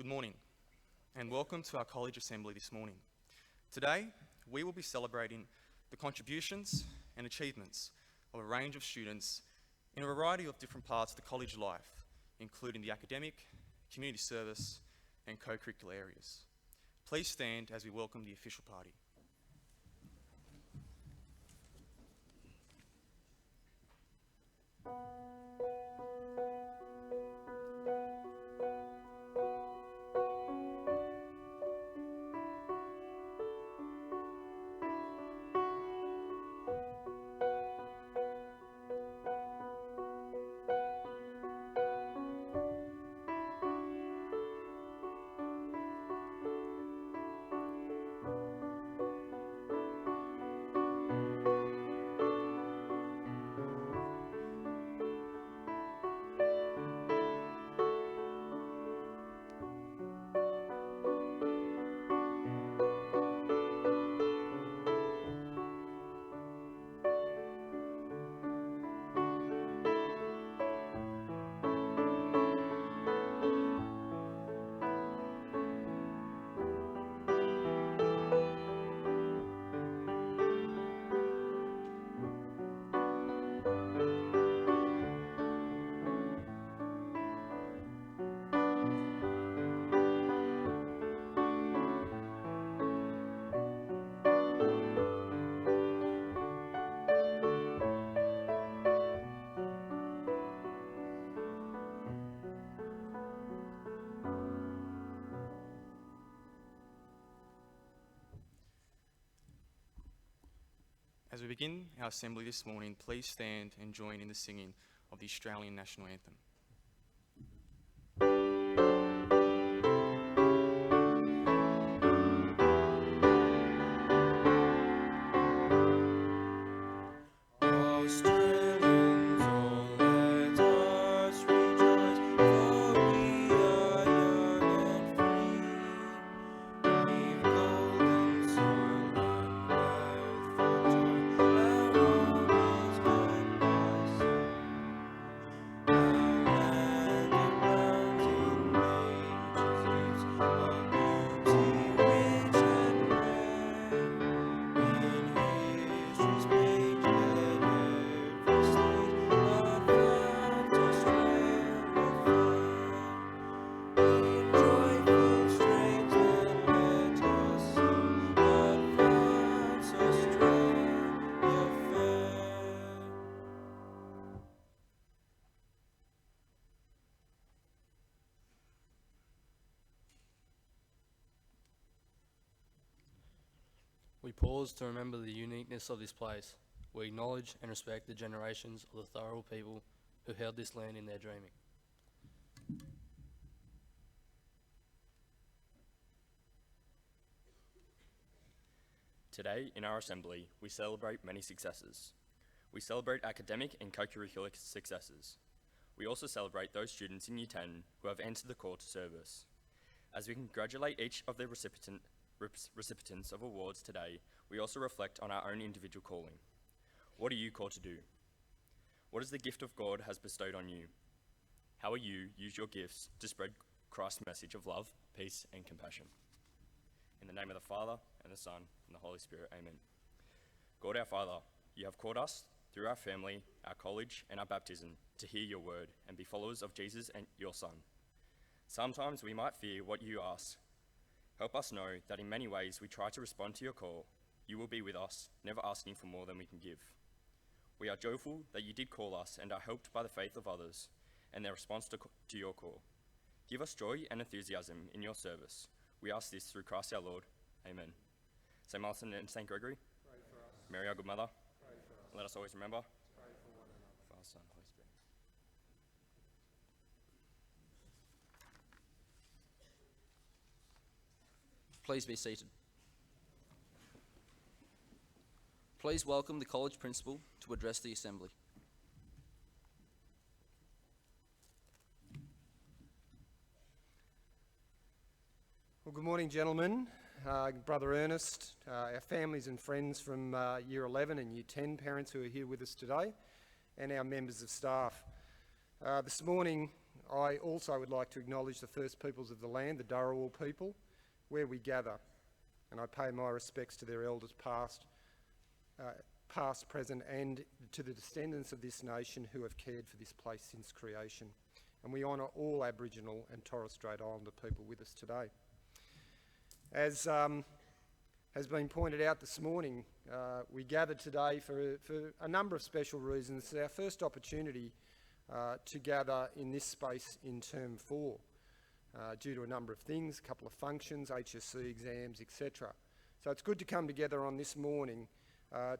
Good morning, and welcome to our college assembly this morning. Today, we will be celebrating the contributions and achievements of a range of students in a variety of different parts of the college life, including the academic, community service, and co-curricular areas. Please stand as we welcome the official party. As we begin our assembly this morning, please stand and join in the singing of the Australian National Anthem. We pause to remember the uniqueness of this place. We acknowledge and respect the generations of the Thurl people who held this land in their dreaming. Today, in our assembly, we celebrate many successes. We celebrate academic and co-curricular successes. We also celebrate those students in Year 10 who have answered the call to service. As we congratulate each of the recipients of awards today, we also reflect on our own individual calling. What are you called to do? What is the gift of God has bestowed on you? How will you use your gifts to spread Christ's message of love, peace, and compassion? In the name of the Father, and the Son, and the Holy Spirit, amen. God our Father, you have called us through our family, our college, and our baptism to hear your word and be followers of Jesus and your Son. Sometimes we might fear what you ask. Help us know that in many ways we try to respond to your call. You will be with us, never asking for more than we can give. We are joyful that you did call us and are helped by the faith of others and their response to your call. Give us joy and enthusiasm in your service. We ask this through Christ our Lord. Amen. St. Martin and St. Gregory, pray for us. Mary our good mother, pray for us. Let us always remember to pray for one another. Father, Son, Holy Spirit. Please be seated. Please welcome the college principal to address the assembly. Well, good morning, gentlemen. Brother Ernest, our families and friends from Year 11 and Year 10 parents who are here with us today, and our members of staff. This morning, I also would like to acknowledge the First Peoples of the land, the Dharawal people, where we gather, and I pay my respects to their elders past, present, and to the descendants of this nation who have cared for this place since creation. And we honour all Aboriginal and Torres Strait Islander people with us today. As has been pointed out this morning, we gathered today for a number of special reasons. It's our first opportunity to gather in this space in Term 4 due to a number of things, a couple of functions, HSC exams, etc. So it's good to come together on this morning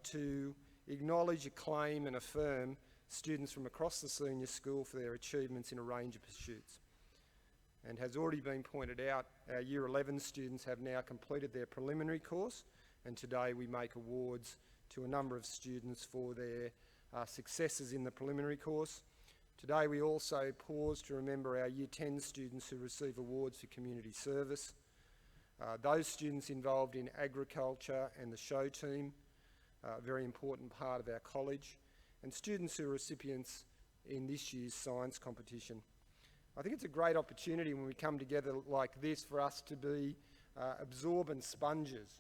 to acknowledge, acclaim and affirm students from across the senior school for their achievements in a range of pursuits. And has already been pointed out, our Year 11 students have now completed their preliminary course, and today we make awards to a number of students for their successes in the preliminary course. Today we also pause to remember our Year 10 students who receive awards for community service, those students involved in agriculture and the show team, a very important part of our college, and students who are recipients in this year's science competition. I think it's a great opportunity when we come together like this for us to be absorbent sponges,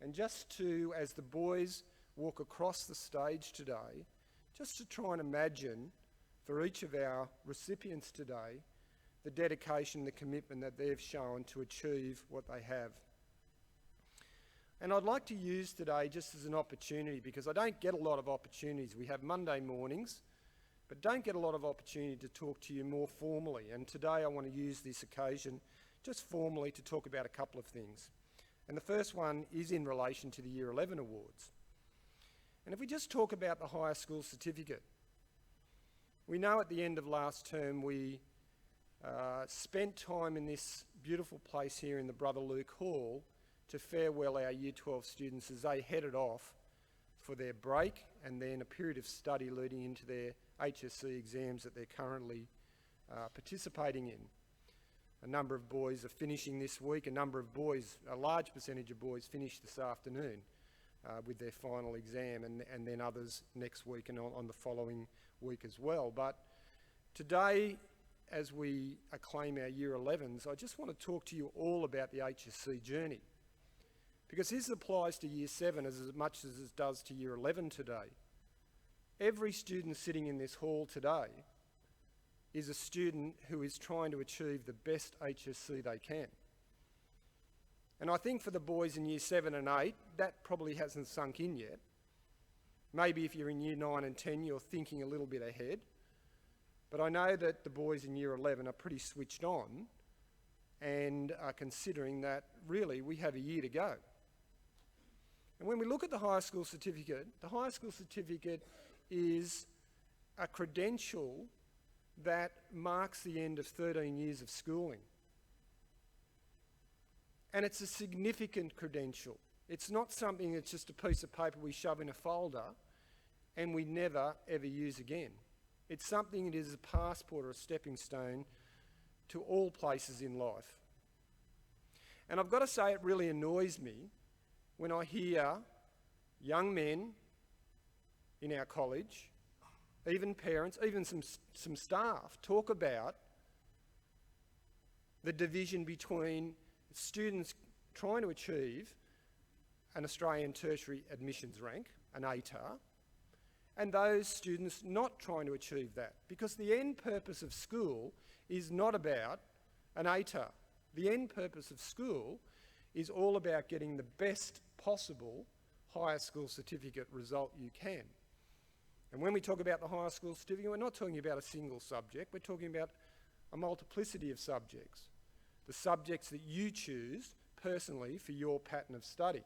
and just to, as the boys walk across the stage today, just to try and imagine for each of our recipients today the dedication, the commitment that they've shown to achieve what they have. And I'd like to use today just as an opportunity, because I don't get a lot of opportunities. We have Monday mornings, but don't get a lot of opportunity to talk to you more formally. And today I want to use this occasion just formally to talk about a couple of things. And the first one is in relation to the Year 11 awards. And if we just talk about the higher school certificate, we know at the end of last term we spent time in this beautiful place here in the Brother Luke Hall to farewell our Year 12 students as they headed off for their break and then a period of study leading into their HSC exams that they're currently participating in. A number of boys are finishing this week, a large percentage of boys finish this afternoon with their final exam, and then others next week and on the following week as well. But today, as we acclaim our Year 11s, I just want to talk to you all about the HSC journey, because this applies to Year 7 as much as it does to Year 11 today. Every student sitting in this hall today is a student who is trying to achieve the best HSC they can. And I think for the boys in Year 7 and 8, that probably hasn't sunk in yet. Maybe if you're in Year 9 and 10, you're thinking a little bit ahead. But I know that the boys in Year 11 are pretty switched on and are considering that really we have a year to go. And when we look at the high school certificate is a credential that marks the end of 13 years of schooling. And it's a significant credential. It's not something that's just a piece of paper we shove in a folder and we never ever use again. It's something that is a passport or a stepping stone to all places in life. And I've got to say, it really annoys me when I hear young men in our college, even parents, even some staff, talk about the division between students trying to achieve an Australian tertiary admissions rank, an ATAR, and those students not trying to achieve that. Because the end purpose of school is not about an ATAR. The end purpose of school is all about getting the best possible higher school certificate result you can. And when we talk about the higher school certificate, we're not talking about a single subject, we're talking about a multiplicity of subjects. The subjects that you choose personally for your pattern of study.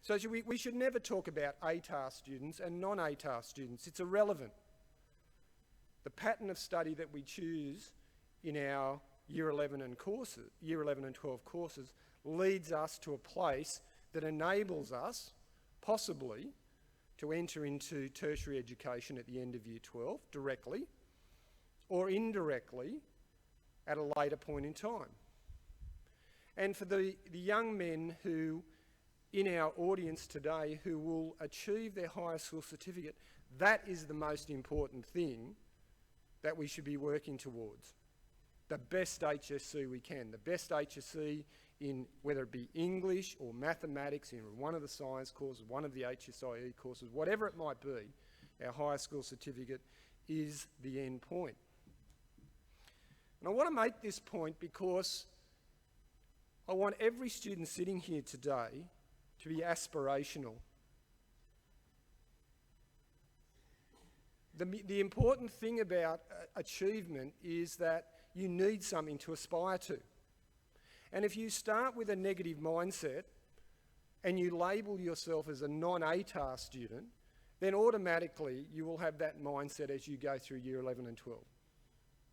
So we should never talk about ATAR students and non-ATAR students. It's irrelevant. The pattern of study that we choose in our Year 11 and 12 courses leads us to a place that enables us, possibly, to enter into tertiary education at the end of Year 12 directly or indirectly at a later point in time. And for the young men who, in our audience today, who will achieve their higher school certificate, that is the most important thing that we should be working towards. The best HSC we can, the best HSC in whether it be English or mathematics, in one of the science courses, one of the HSIE courses, whatever it might be, our higher school certificate is the end point. And I want to make this point because I want every student sitting here today to be aspirational. The important thing about achievement is that you need something to aspire to. And if you start with a negative mindset and you label yourself as a non-ATAR student, then automatically you will have that mindset as you go through year 11 and 12.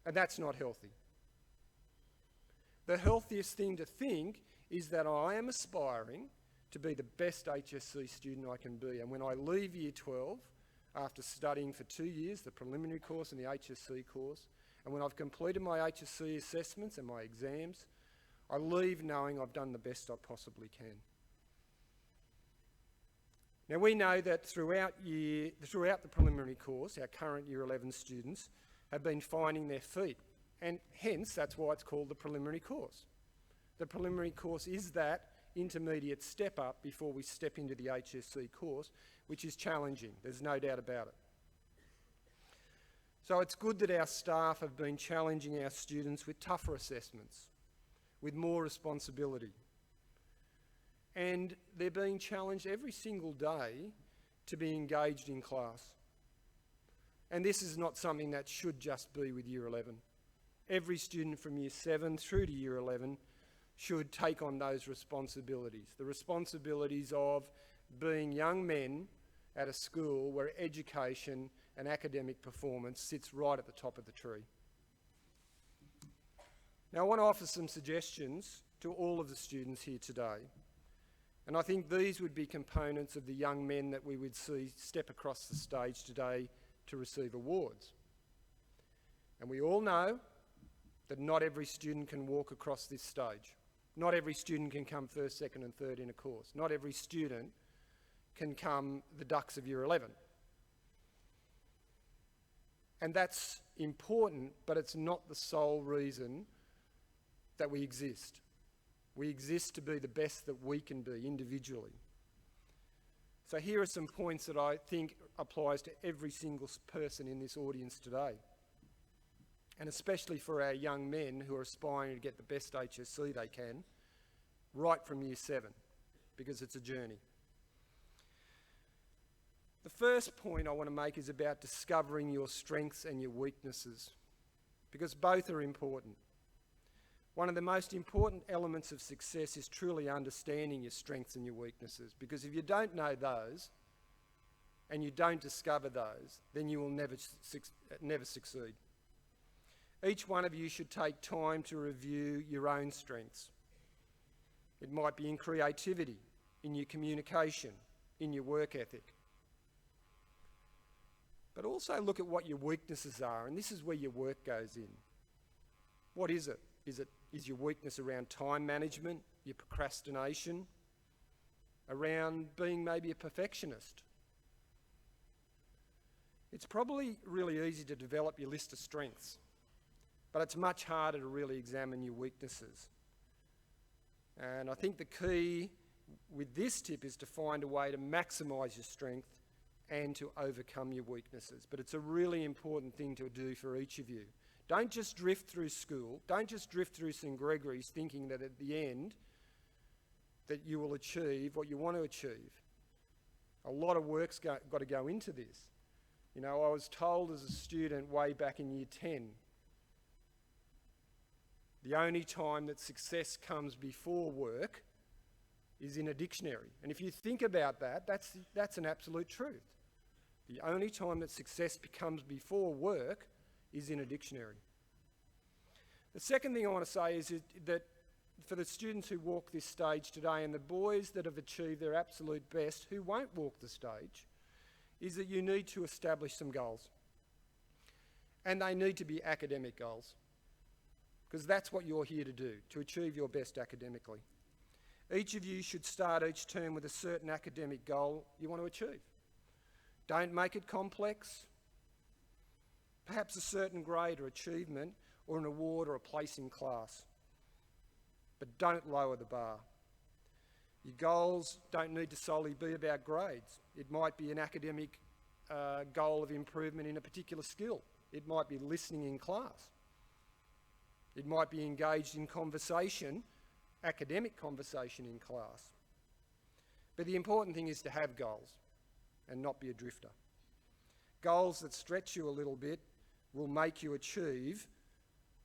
And that's not healthy. The healthiest thing to think is that I am aspiring to be the best HSC student I can be. And when I leave year 12, after studying for 2 years, the preliminary course and the HSC course, and when I've completed my HSC assessments and my exams, I leave knowing I've done the best I possibly can. Now we know that throughout the preliminary course, our current year 11 students have been finding their feet, and hence that's why it's called the preliminary course. The preliminary course is that intermediate step up before we step into the HSC course, which is challenging, there's no doubt about it. So it's good that our staff have been challenging our students with tougher assessments, with more responsibility. And they're being challenged every single day to be engaged in class. And this is not something that should just be with year 11. Every student from year 7 through to year 11 should take on those responsibilities. The responsibilities of being young men at a school where education and academic performance sits right at the top of the tree. Now I want to offer some suggestions to all of the students here today. And I think these would be components of the young men that we would see step across the stage today to receive awards. And we all know that not every student can walk across this stage. Not every student can come first, second and third in a course. Not every student can come the Ducks of year 11. And that's important, but it's not the sole reason that we exist. We exist to be the best that we can be individually. So here are some points that I think applies to every single person in this audience today. And especially for our young men who are aspiring to get the best HSC they can, right from year 7, because it's a journey. The first point I want to make is about discovering your strengths and your weaknesses, because both are important. One of the most important elements of success is truly understanding your strengths and your weaknesses, because if you don't know those and you don't discover those, then you will never succeed. Each one of you should take time to review your own strengths. It might be in creativity, in your communication, in your work ethic. But also look at what your weaknesses are, and this is where your work goes in. What is it? Is your weakness around time management, your procrastination, around being maybe a perfectionist? It's probably really easy to develop your list of strengths, but it's much harder to really examine your weaknesses. And I think the key with this tip is to find a way to maximise your strength and to overcome your weaknesses. But it's a really important thing to do for each of you. Don't just drift through school, don't just drift through St Gregory's thinking that at the end that you will achieve what you want to achieve. A lot of work's got to go into this. You know, I was told as a student way back in year 10, the only time that success comes before work is in a dictionary. And if you think about that, that's an absolute truth. The only time that success becomes before work is in a dictionary. The second thing I want to say is that for the students who walk this stage today and the boys that have achieved their absolute best who won't walk the stage, is that you need to establish some goals. And they need to be academic goals, because that's what you're here to do, to achieve your best academically. Each of you should start each term with a certain academic goal you want to achieve. Don't make it complex. perhaps a certain grade or achievement or an award or a place in class. But don't lower the bar. Your goals don't need to solely be about grades. It might be an academic goal of improvement in a particular skill. It might be listening in class. It might be engaged in conversation, academic conversation in class. But the important thing is to have goals and not be a drifter. Goals that stretch you a little bit will make you achieve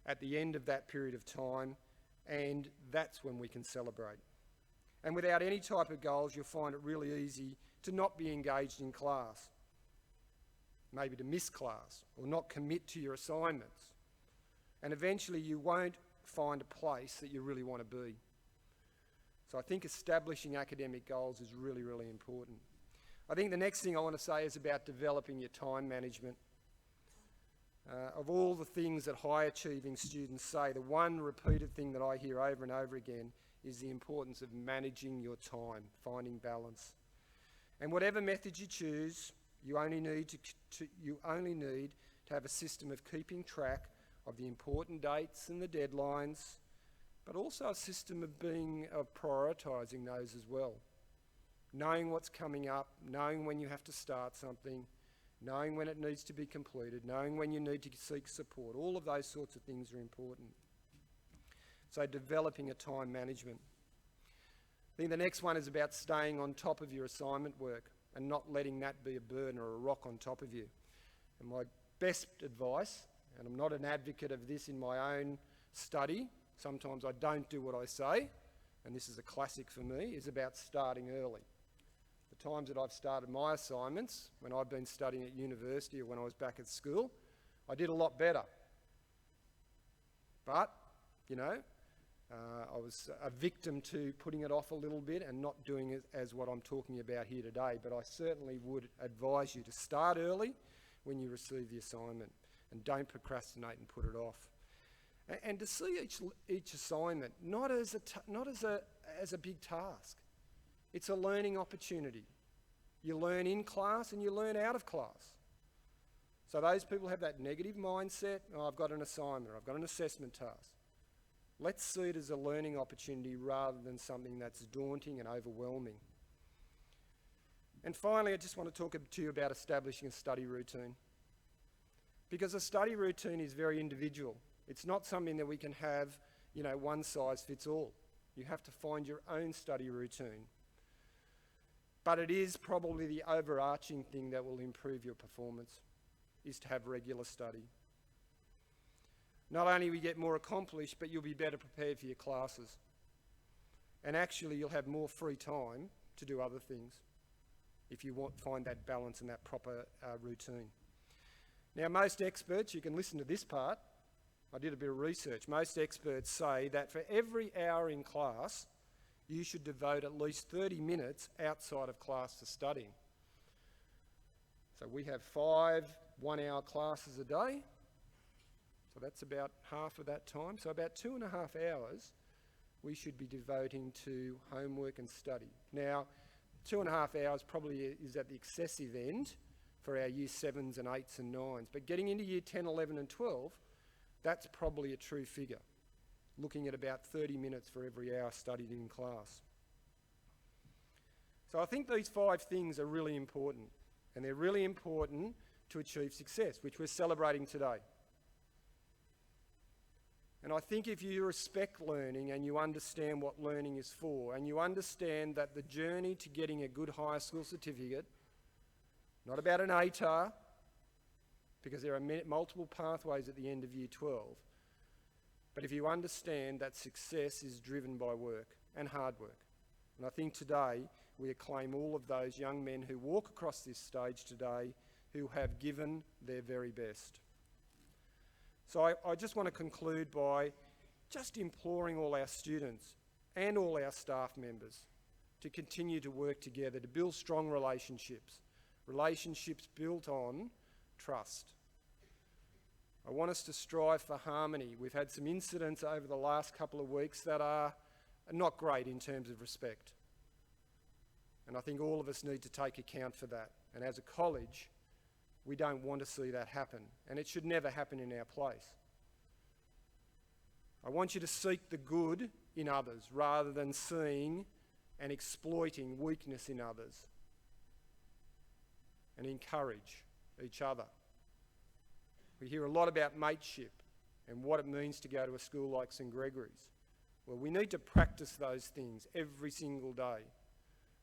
at the end of that period of time, and that's when we can celebrate. And without any type of goals, you'll find it really easy to not be engaged in class, maybe to miss class or not commit to your assignments. And eventually you won't find a place that you really want to be. So I think establishing academic goals is really, really important. I think the next thing I want to say is about developing your time management. Of all the things that high-achieving students say, the one repeated thing that I hear over and over again is the importance of managing your time, finding balance. And whatever method you choose, you only need to have a system of keeping track of the important dates and the deadlines, but also a system of prioritising those as well. Knowing what's coming up, knowing when you have to start something, knowing when it needs to be completed, knowing when you need to seek support. All of those sorts of things are important. So developing a time management. I think the next one is about staying on top of your assignment work and not letting that be a burden or a rock on top of you. And my best advice, and I'm not an advocate of this in my own study, sometimes I don't do what I say, and this is a classic for me, is about starting early. The times that I've started my assignments, when I've been studying at university or when I was back at school, I did a lot better. But, I was a victim to putting it off a little bit and not doing it as what I'm talking about here today. But I certainly would advise you to start early when you receive the assignment and don't procrastinate and put it off. And to see each assignment not as a big task. It's a learning opportunity. You learn in class and you learn out of class. So those people have that negative mindset, I've got an assignment, I've got an assessment task. Let's see it as a learning opportunity rather than something that's daunting and overwhelming. And finally, I just want to talk to you about establishing a study routine. Because a study routine is very individual. It's not something that we can have, one size fits all. You have to find your own study routine. But it is probably the overarching thing that will improve your performance, is to have regular study. Not only will you get more accomplished, but you'll be better prepared for your classes. And actually, you'll have more free time to do other things if you find that balance and that proper routine. Now, most experts, you can listen to this part, I did a bit of research. Most experts say that for every hour in class, you should devote at least 30 minutes outside of class to studying. So we have 5 one-hour classes a day. So that's about half of that time. So about 2.5 hours we should be devoting to homework and study. Now, 2.5 hours probably is at the excessive end for our Year 7s and 8s and 9s. But getting into Year 10, 11 and 12, that's probably a true figure, looking at about 30 minutes for every hour studied in class. So I think these 5 things are really important, and they're really important to achieve success, which we're celebrating today. And I think if you respect learning and you understand what learning is for, and you understand that the journey to getting a good higher school certificate, not about an ATAR, because there are multiple pathways at the end of Year 12, but if you understand that success is driven by work and hard work. And I think today we acclaim all of those young men who walk across this stage today who have given their very best. So I just want to conclude by just imploring all our students and all our staff members to continue to work together to build strong relationships built on trust. I want us to strive for harmony. We've had some incidents over the last couple of weeks that are not great in terms of respect. And I think all of us need to take account for that. And as a college, We don't want to see that happen, and it should never happen in our place. I want you to seek the good in others rather than seeing and exploiting weakness in others, and encourage each other. We hear a lot about mateship and what it means to go to a school like St Gregory's. Well, we need to practice those things every single day.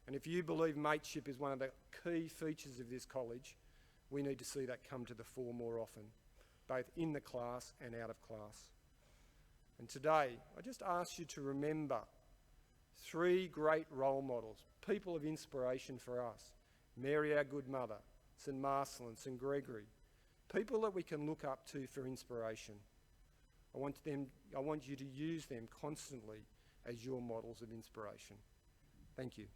And if you believe mateship is one of the key features of this college, we need to see that come to the fore more often, both in the class and out of class. And today, I just ask you to remember 3 great role models, people of inspiration for us: Mary, our good mother, St Marcelin, St Gregory, people that we can look up to for inspiration. I want you to use them constantly as your models of inspiration. Thank you.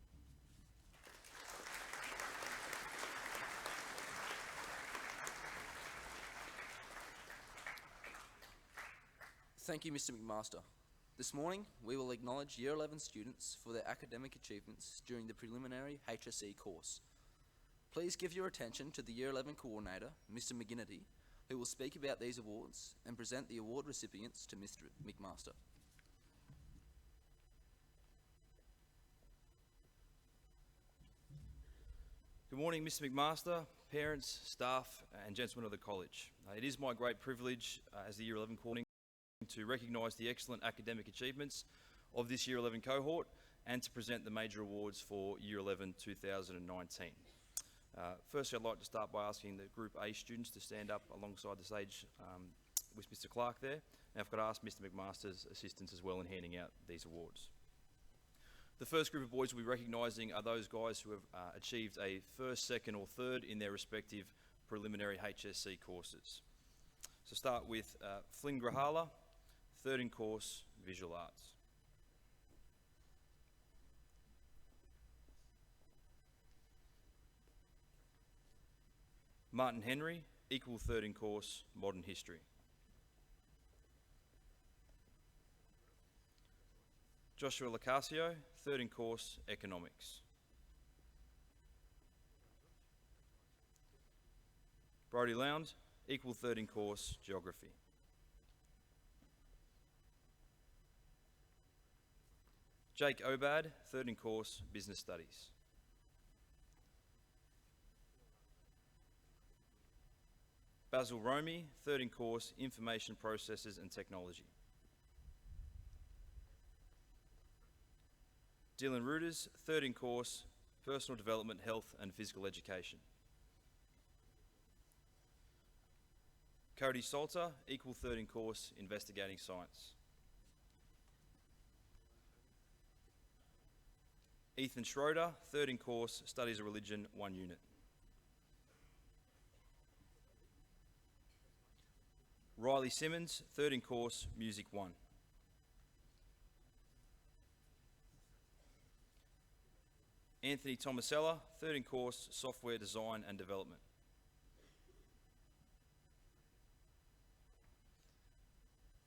Thank you, Mr. McMaster. This morning, we will acknowledge Year 11 students for their academic achievements during the preliminary HSE course. Please give your attention to the Year 11 coordinator, Mr. McGinnity, who will speak about these awards and present the award recipients to Mr. McMaster. Good morning, Mr. McMaster, parents, staff, and gentlemen of the college. It is my great privilege as the Year 11 coordinator to recognise the excellent academic achievements of this Year 11 cohort and to present the major awards for Year 11 2019. Firstly, I'd like to start by asking the Group A students to stand up alongside the stage with Mr. Clark there. And I've got to ask Mr. McMaster's assistance as well in handing out these awards. The first group of boys we'll be recognising are those guys who have achieved a first, second or third in their respective preliminary HSC courses. So start with Flynn Grahala, third in course, Visual Arts. Martin Henry, equal third in course, Modern History. Joshua Lacasio, third in course, Economics. Brodie Lound, equal third in course, Geography. Jake Obad, third in course, Business Studies. Basil Romy, third in course, Information Processes and Technology. Dylan Reuters, third in course, Personal Development, Health and Physical Education. Cody Salter, equal third in course, Investigating Science. Ethan Schroeder, third in course, Studies of Religion, 1 unit. Riley Simmons, third in course, Music 1. Anthony Tomasella, third in course, Software Design and Development.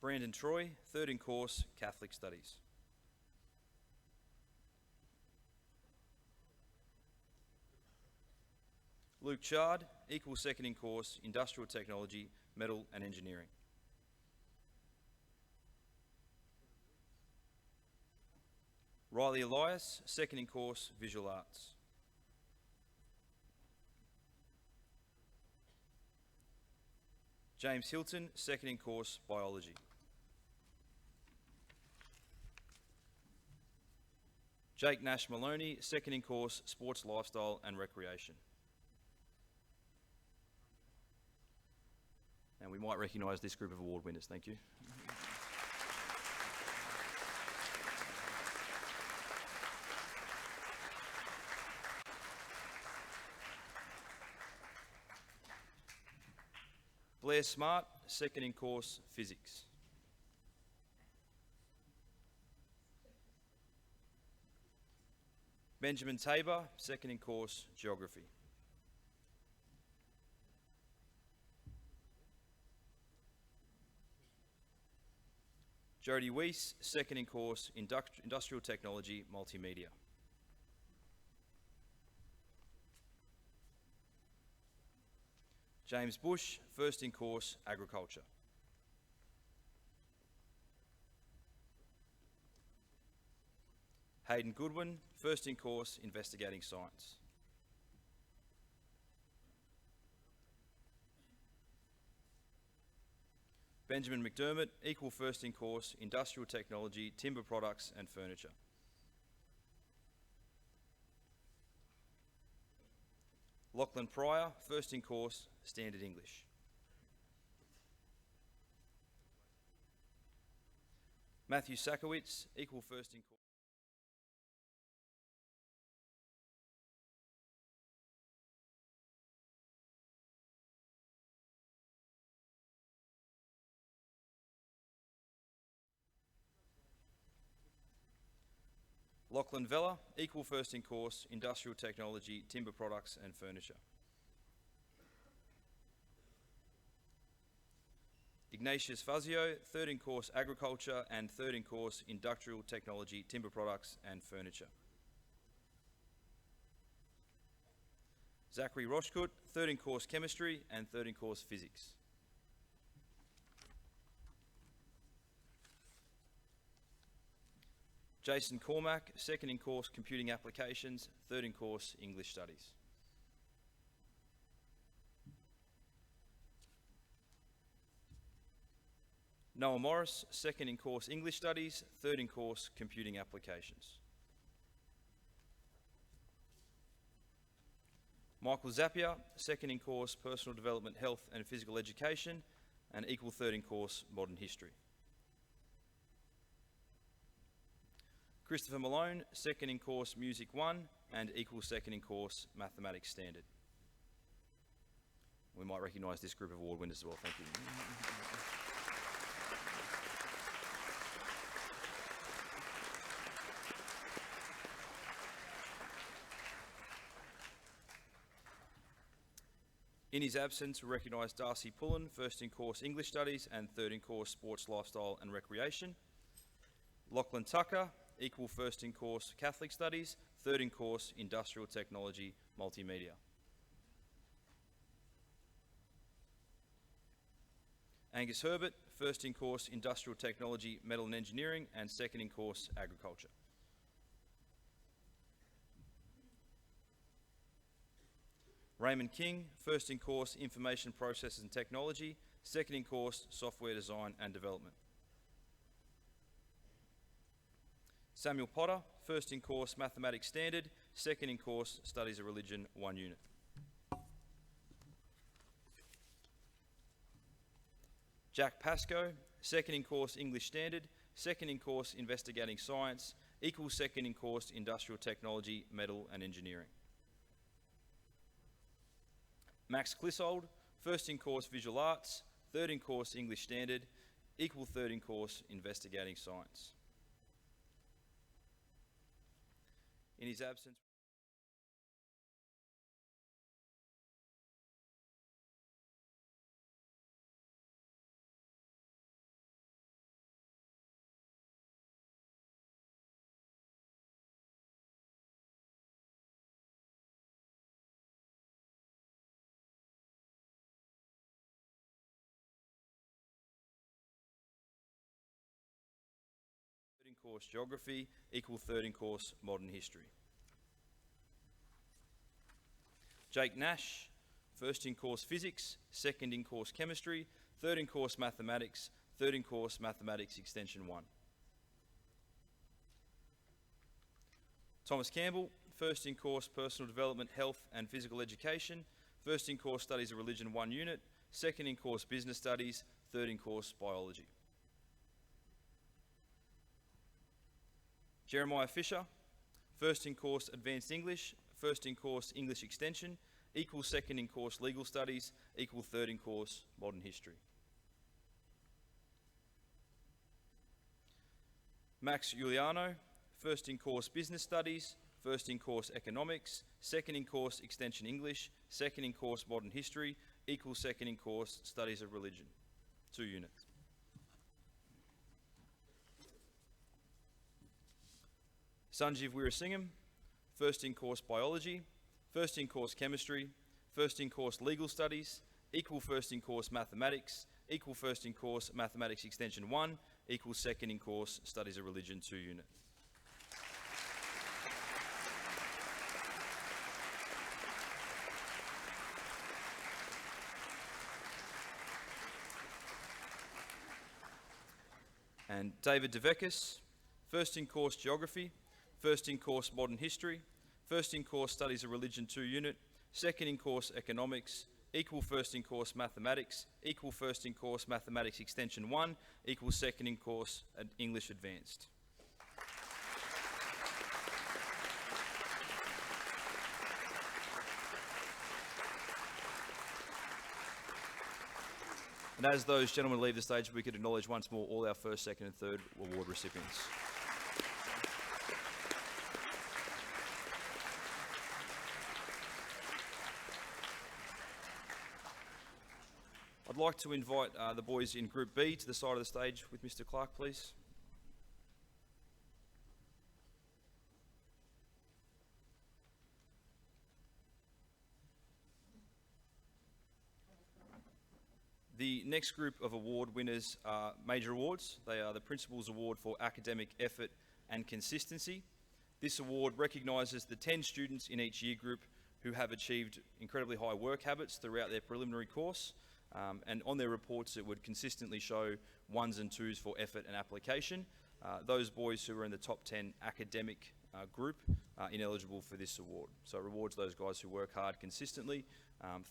Brandon Troy, third in course, Catholic Studies. Luke Chard, equal second in course, Industrial Technology, Metal and Engineering. Riley Elias, second in course, Visual Arts. James Hilton, second in course, Biology. Jake Nash Maloney, second in course, Sports, Lifestyle and Recreation. And we might recognise this group of award winners. Thank you. Blair Smart, second in course, Physics. Benjamin Tabor, second in course, Geography. Jodie Weiss, second in course, Industrial Technology, Multimedia. James Bush, first in course Agriculture. Hayden Goodwin, first in course Investigating Science. Benjamin McDermott, equal first in course Industrial Technology, Timber Products and Furniture. Lachlan Pryor, first in course Standard English. Matthew Sakowitz, equal first in course. Lachlan Vella, equal first in course Industrial Technology, Timber Products and Furniture. Ignatius Fazio, third in course Agriculture and third in course Industrial Technology, Timber Products and Furniture. Zachary Roshkut, third in course Chemistry and third in course Physics. Jason Cormack, second in course Computing Applications, third in course English Studies. Noah Morris, second in course English Studies, third in course Computing Applications. Michael Zapier, second in course Personal Development, Health and Physical Education, and equal third in course Modern History. Christopher Malone, second in course Music 1 and equal second in course Mathematics Standard. We might recognise this group of award winners as well, thank you. In his absence, we recognise Darcy Pullen, first in course English Studies and third in course Sports, Lifestyle and Recreation. Lachlan Tucker, equal first in course Catholic Studies, third in course Industrial Technology, Multimedia. Angus Herbert, first in course Industrial Technology, Metal and Engineering, and second in course Agriculture. Raymond King, first in course Information Processes and Technology, second in course Software Design and Development. Samuel Potter, first in course Mathematics Standard, second in course Studies of Religion, 1 unit. Jack Pascoe, second in course English Standard, second in course Investigating Science, equal second in course Industrial Technology, Metal and Engineering. Max Clissold, first in course Visual Arts, third in course English Standard, equal third in course Investigating Science. In his absence, third in course Geography, equal third in course Modern History. Jake Nash, first in course Physics, second in course Chemistry, third in course Mathematics, third in course Mathematics Extension 1. Thomas Campbell, first in course Personal Development, Health and Physical Education, first in course Studies of Religion, 1 unit, second in course Business Studies, third in course Biology. Jeremiah Fisher, first in course Advanced English, first in course English Extension, equal second in course Legal Studies, equal third in course Modern History. Max Giuliano, first in course Business Studies, first in course Economics, second in course Extension English, second in course Modern History, equal second in course Studies of Religion, 2 units. Sanjeev Weerasingham, first in course Biology, first in course Chemistry, first in course Legal Studies, equal first in course mathematics, equal first in course mathematics extension 1, equal second in course studies of religion 2 unit. And David DeVekis, first in course geography, first in course modern history, first in course studies of religion 2 unit, second in course economics, equal first in course mathematics, equal first in course mathematics extension 1, equal second in course English advanced. And as those gentlemen leave the stage, we could acknowledge once more all our first, second and third award recipients. I'd like to invite the boys in Group B to the side of the stage with Mr. Clark, please. The next group of award winners are major awards. They are the Principal's Award for Academic Effort and Consistency. This award recognises the 10 students in each year group who have achieved incredibly high work habits throughout their preliminary course, and on their reports it would consistently show 1s and 2s for effort and application. Those boys who are in the top 10 academic group are ineligible for this award. So it rewards those guys who work hard consistently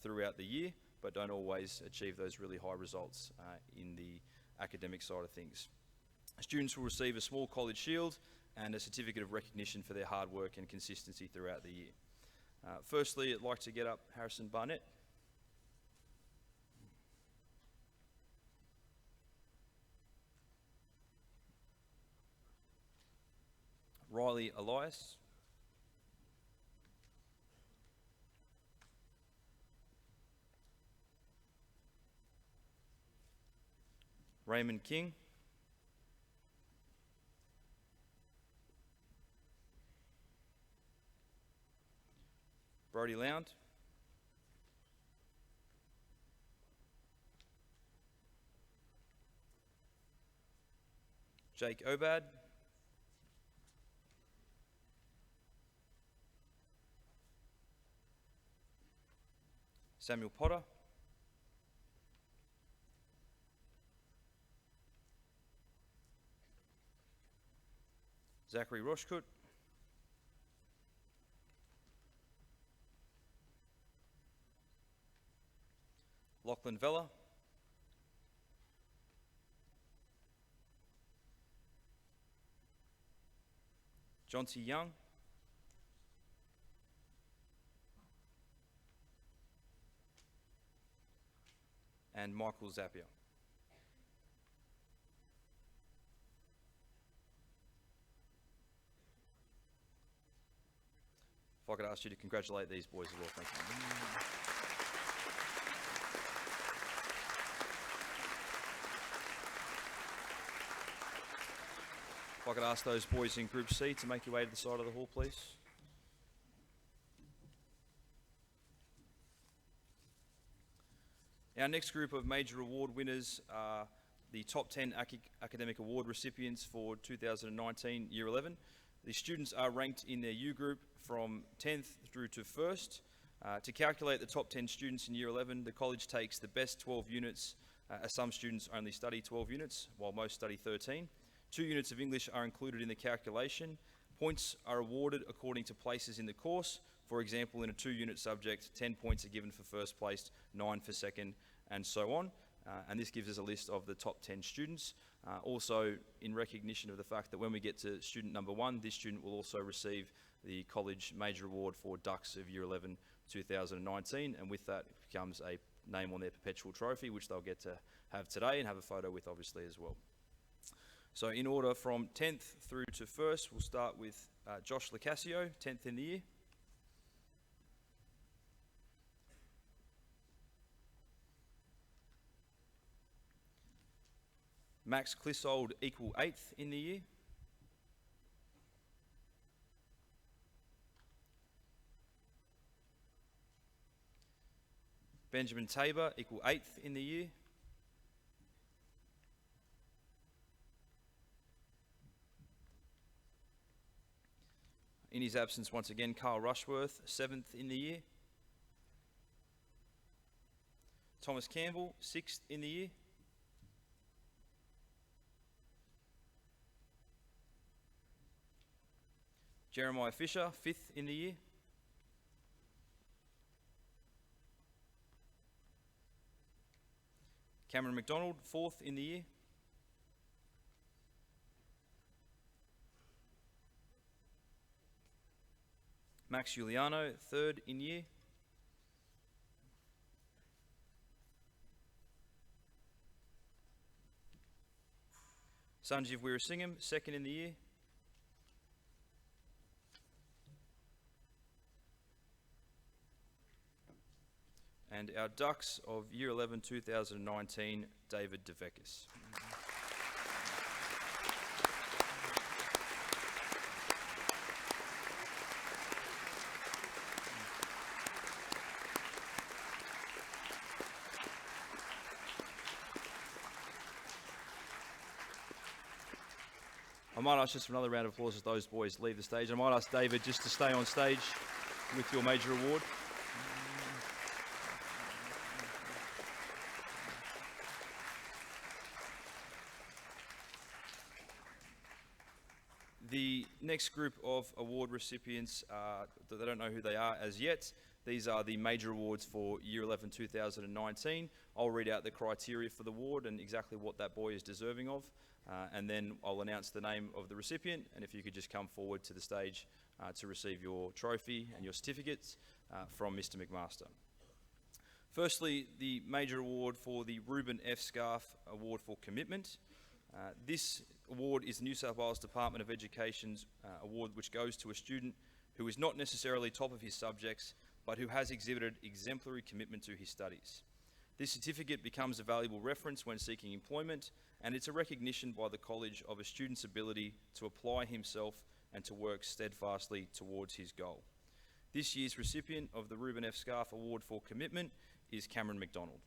throughout the year, but don't always achieve those really high results in the academic side of things. Students will receive a small college shield and a certificate of recognition for their hard work and consistency throughout the year. Firstly, I'd like to get up Harrison Barnett. Riley Elias. Raymond King. Brody Lound. Jake Obad. Samuel Potter. Zachary Roshkut. Lachlan Vella. John T. Young. And Michael Zapier. If I could ask you to congratulate these boys as well, thank you. If I could ask those boys in Group C to make your way to the side of the hall, please. Our next group of major award winners are the top 10 academic award recipients for 2019 Year 11. The students are ranked in their U group from 10th through to 1st. To calculate the top 10 students in Year 11, the college takes the best 12 units, as some students only study 12 units, while most study 13. 2 units of English are included in the calculation. Points are awarded according to places in the course. For example, in a 2-unit subject, 10 points are given for first place, 9 for second, and so on. And this gives us a list of the top 10 students. Also, in recognition of the fact that when we get to student number 1, this student will also receive the College Major Award for Ducks of Year 11 2019, and with that it becomes a name on their perpetual trophy, which they'll get to have today and have a photo with, obviously, as well. So in order from 10th through to 1st, we'll start with Josh Lacasio, 10th in the year. Max Clissold, equal 8th in the year. Benjamin Tabor, equal 8th in the year. In his absence, once again, Carl Rushworth, 7th in the year. Thomas Campbell, 6th in the year. Jeremiah Fisher, 5th in the year. Cameron McDonald, 4th in the year. Max Giuliano, 3rd in year. Sanjeev Weerasingham, 2nd in the year. And our Ducks of Year 11 2019, David DeVekis. I might ask just for another round of applause as those boys leave the stage. I might ask David just to stay on stage with your major award. The next group of award recipients, they don't know who they are as yet. These are the major awards for Year 11 2019. I'll read out the criteria for the award and exactly what that boy is deserving of, and then I'll announce the name of the recipient, and if you could just come forward to the stage to receive your trophy and your certificates from Mr. McMaster. Firstly, the major award for the Reuben F. Scarf Award for Commitment. This award is the New South Wales Department of Education's award, which goes to a student who is not necessarily top of his subjects, but who has exhibited exemplary commitment to his studies. This certificate becomes a valuable reference when seeking employment, and it's a recognition by the college of a student's ability to apply himself and to work steadfastly towards his goal. This year's recipient of the Reuben F. Scarf Award for Commitment is Cameron McDonald.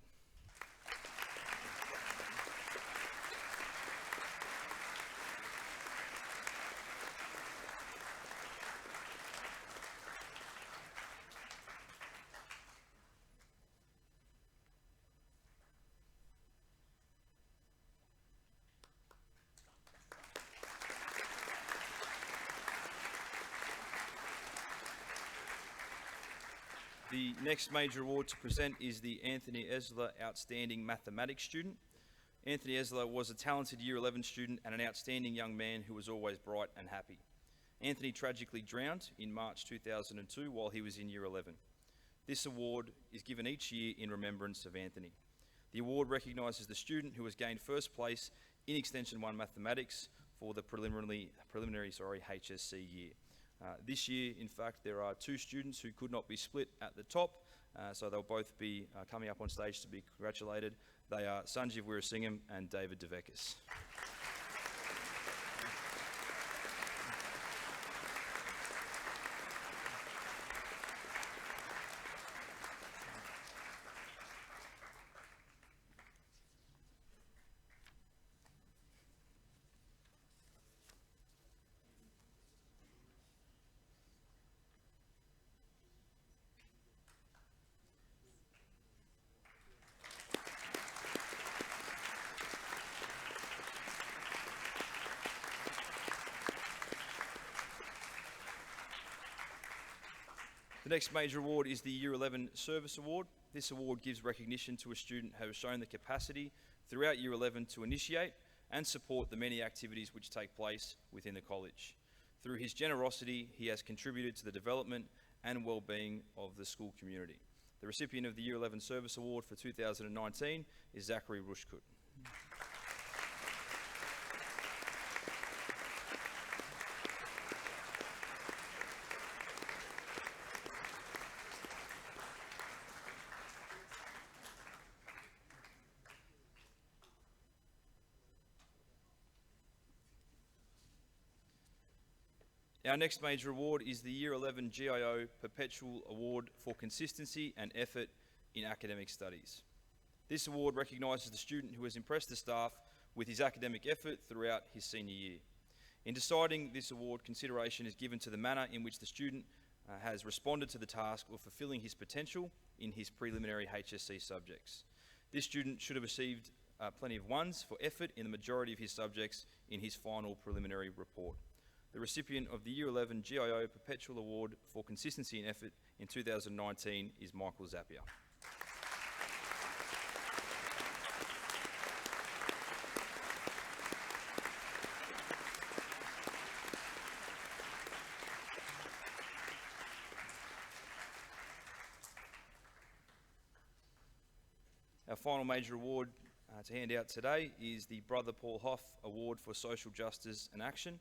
The next major award to present is the Anthony Esler Outstanding Mathematics Student. Anthony Esler was a talented Year 11 student and an outstanding young man who was always bright and happy. Anthony tragically drowned in March 2002 while he was in Year 11. This award is given each year in remembrance of Anthony. The award recognises the student who has gained first place in Extension 1 Mathematics for the preliminary HSC year. This year, in fact, there are two students who could not be split at the top, so they'll both be coming up on stage to be congratulated. They are Sanjeev Weerasingham and David DeVekis. The next major award is the Year 11 Service Award. This award gives recognition to a student who has shown the capacity throughout Year 11 to initiate and support the many activities which take place within the college. Through his generosity, he has contributed to the development and well-being of the school community. The recipient of the Year 11 Service Award for 2019 is Zachary Rushkut. Our next major award is the Year 11 GIO Perpetual Award for Consistency and Effort in academic studies. This award recognises the student who has impressed the staff with his academic effort throughout his senior year. In deciding this award, consideration is given to the manner in which the student has responded to the task of fulfilling his potential in his preliminary HSC subjects. This student should have received plenty of ones for effort in the majority of his subjects in his final preliminary report. The recipient of the Year 11 GIO Perpetual Award for Consistency and Effort in 2019 is Michael Zapier. Our final major award to hand out today is the Brother Paul Huff Award for Social Justice and Action.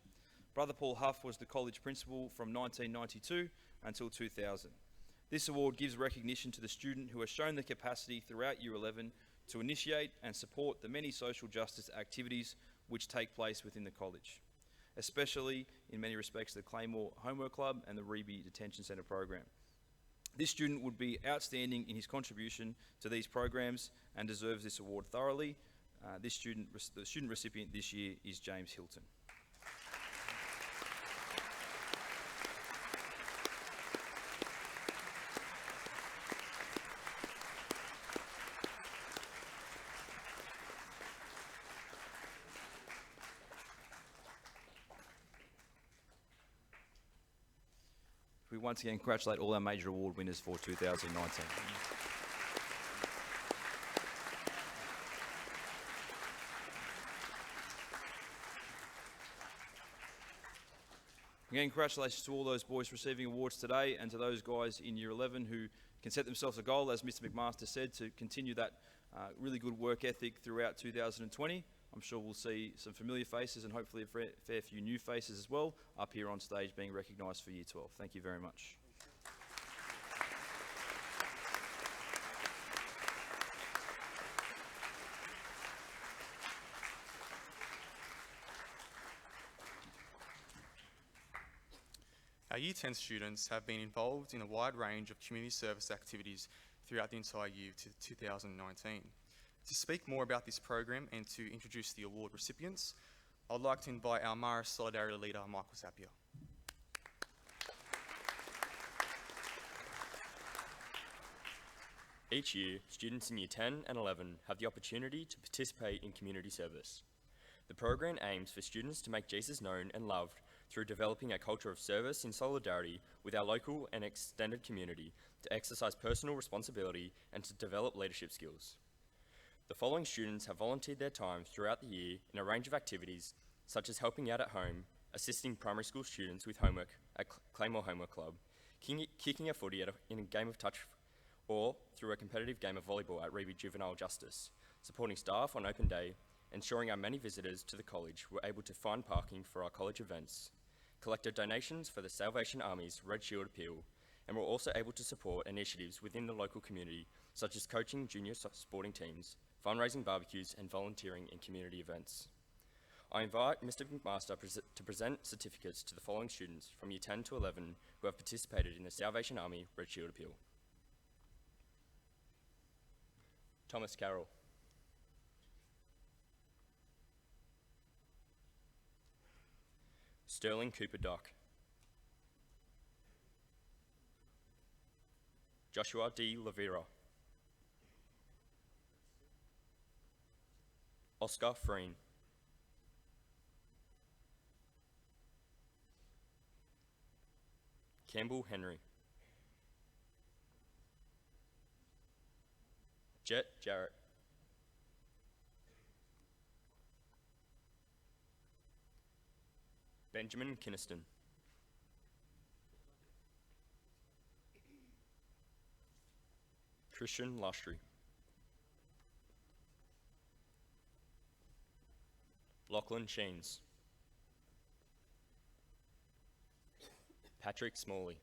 Brother Paul Huff was the college principal from 1992 until 2000. This award gives recognition to the student who has shown the capacity throughout Year 11 to initiate and support the many social justice activities which take place within the college, especially in many respects the Claymore Homework Club and the Reby Detention Centre program. This student would be outstanding in his contribution to these programs and deserves this award thoroughly. The student recipient this year is James Hilton. We once again congratulate all our major award winners for 2019. Again, congratulations to all those boys receiving awards today and to those guys in Year 11 who can set themselves a goal, as Mr. McMaster said, to continue that really good work ethic throughout 2020. I'm sure we'll see some familiar faces and hopefully a fair few new faces as well up here on stage being recognised for Year 12. Thank you very much. Our Year 10 students have been involved in a wide range of community service activities throughout the entire year to 2019. To speak more about this program and to introduce the award recipients, I'd like to invite our Mara Solidarity Leader, Michael Zapier. Each year, students in Year 10 and 11 have the opportunity to participate in community service. The program aims for students to make Jesus known and loved through developing a culture of service in solidarity with our local and extended community, to exercise personal responsibility and to develop leadership skills. The following students have volunteered their time throughout the year in a range of activities, such as helping out at home, assisting primary school students with homework at Claymore Homework Club, kicking a footy in a game of touch, or through a competitive game of volleyball at Reby Juvenile Justice, supporting staff on open day, ensuring our many visitors to the college were able to find parking for our college events, collected donations for the Salvation Army's Red Shield Appeal, and were also able to support initiatives within the local community, such as coaching junior sporting teams, fundraising barbecues, and volunteering in community events. I invite Mr. McMaster to present certificates to the following students from Year 10 to 11 who have participated in the Salvation Army Red Shield Appeal. Thomas Carroll. Sterling Cooper Dock. Joshua D. Lavira. Oscar Freen. Campbell Henry. Jet Jarrett. Benjamin Kinniston. Christian Lustry. Lachlan Sheens. Patrick Smalley.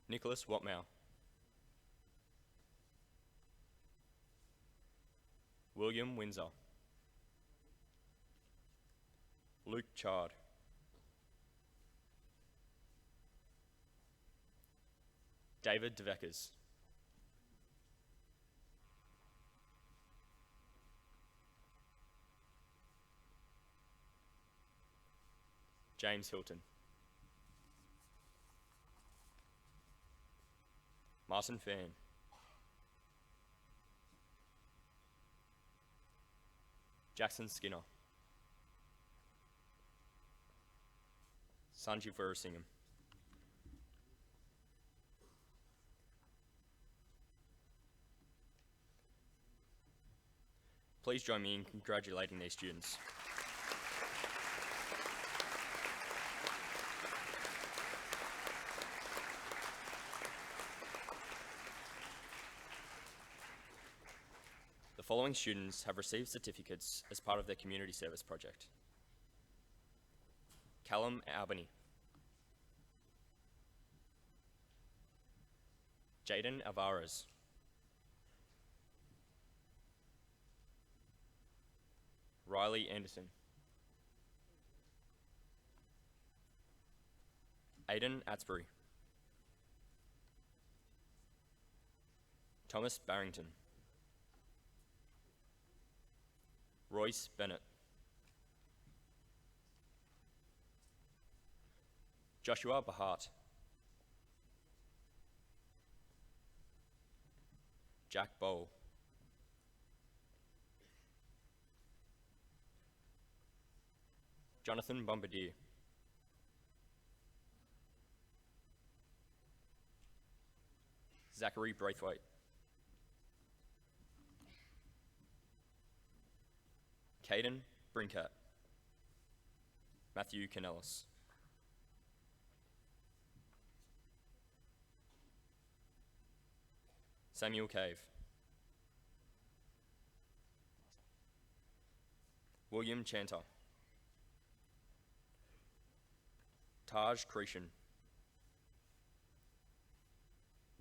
Nicholas Watmow. William Windsor. Luke Chard. David DeVeckers. James Hilton. Martin Fan. Jackson Skinner. Sanjeev Veerasingham. Please join me in congratulating these students. The following students have received certificates as part of their community service project. Callum Albany. Jaden Alvarez. Riley Anderson. Aidan Atsbury. Thomas Barrington. Royce Bennett. Joshua Bahart. Jack Bowl. Jonathan Bombardier. Zachary Braithwaite. Caden Brinkat. Matthew Canellis. Samuel Cave. William Chanter. Taj Cretion.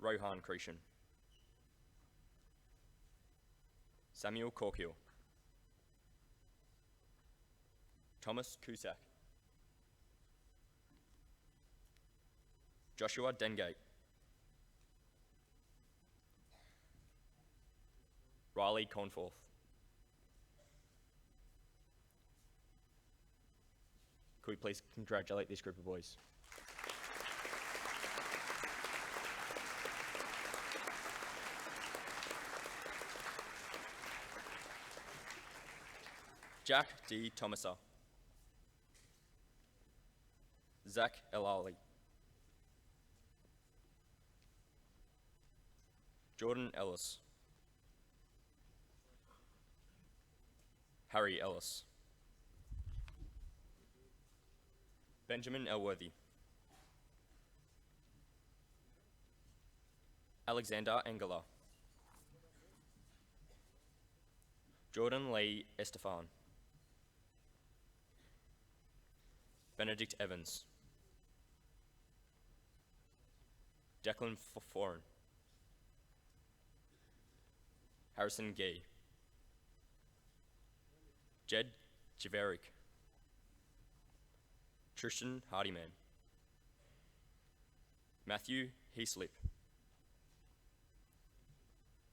Rohan Cretion. Samuel Corkill. Thomas Cusack. Joshua Dengate. Riley Cornforth. Could we please congratulate this group of boys? Jack D. Thomasa. Zach Elali. Jordan Ellis. Harry Ellis. Benjamin Elworthy. Alexander Engela. Jordan Lee Estefan. Benedict Evans. Declan Foran. Harrison Gay. Jed Javerick. Tristan Hardyman. Matthew Heaslip.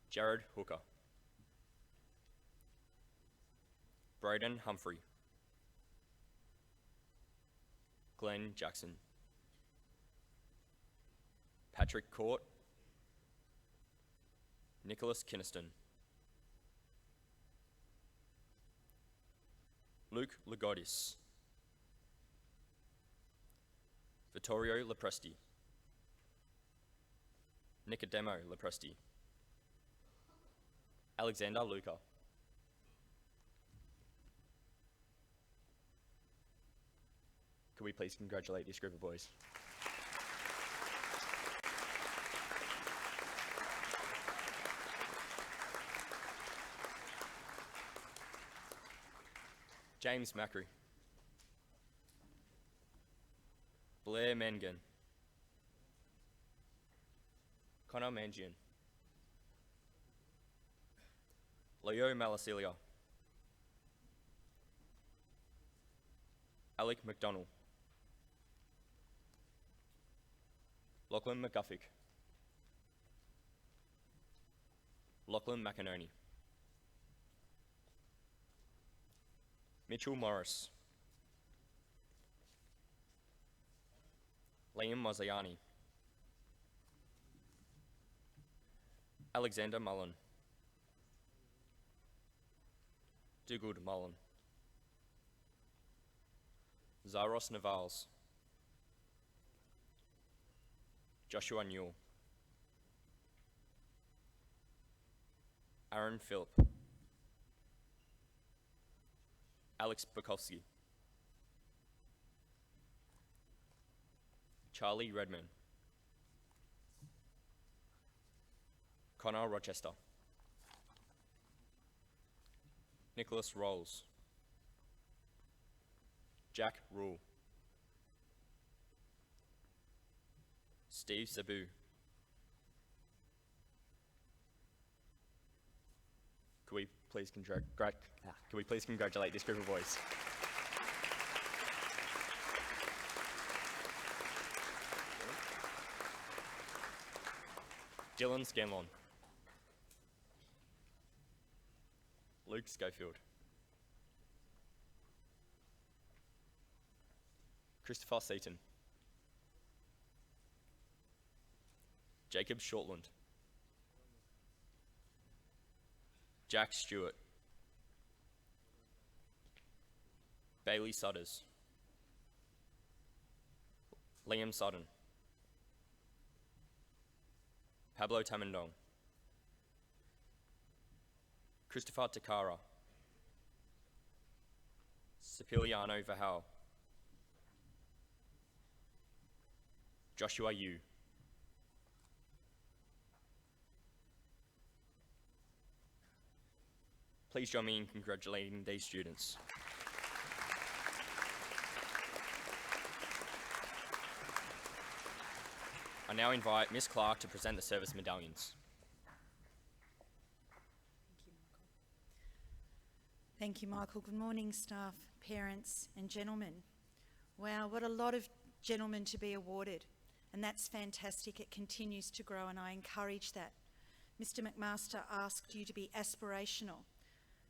Jared Hooker. Braden Humphrey. Glenn Jackson. Patrick Court. Nicholas Kinniston. Luke Lagodis. Vittorio Lepresti. Nicodemo Lepresti. Alexander Luca. Could we please congratulate this group of boys? James Macri. Blair Mangan. Connor Mangian. Leo Malasilia. Alec McDonald. Lachlan McGuffick. Lachlan McInerney. Mitchell Morris. Liam Mozayani. Alexander Mullen. Dugald Mullen. Zyros Navals. Joshua Newell. Aaron Phillip. Alex Bukowski. Charlie Redman. Connor Rochester. Nicholas Rolls. Jack Rule. Steve Sabu. Can we please congratulate this group of boys? Dylan Scanlon. Luke Schofield. Christopher Seaton. Jacob Shortland. Jack Stewart. Bailey Sutters. Liam Sutton. Pablo Tamandong. Christopher Takara. Cipiliano Vahal. Joshua Yu. Please join me in congratulating these students. I now invite Miss Clark to present the service medallions. Thank you, Michael. Good morning, staff, parents and gentlemen. Wow, what a lot of gentlemen to be awarded, and that's fantastic. It continues to grow and I encourage that. Mr McMaster asked you to be aspirational.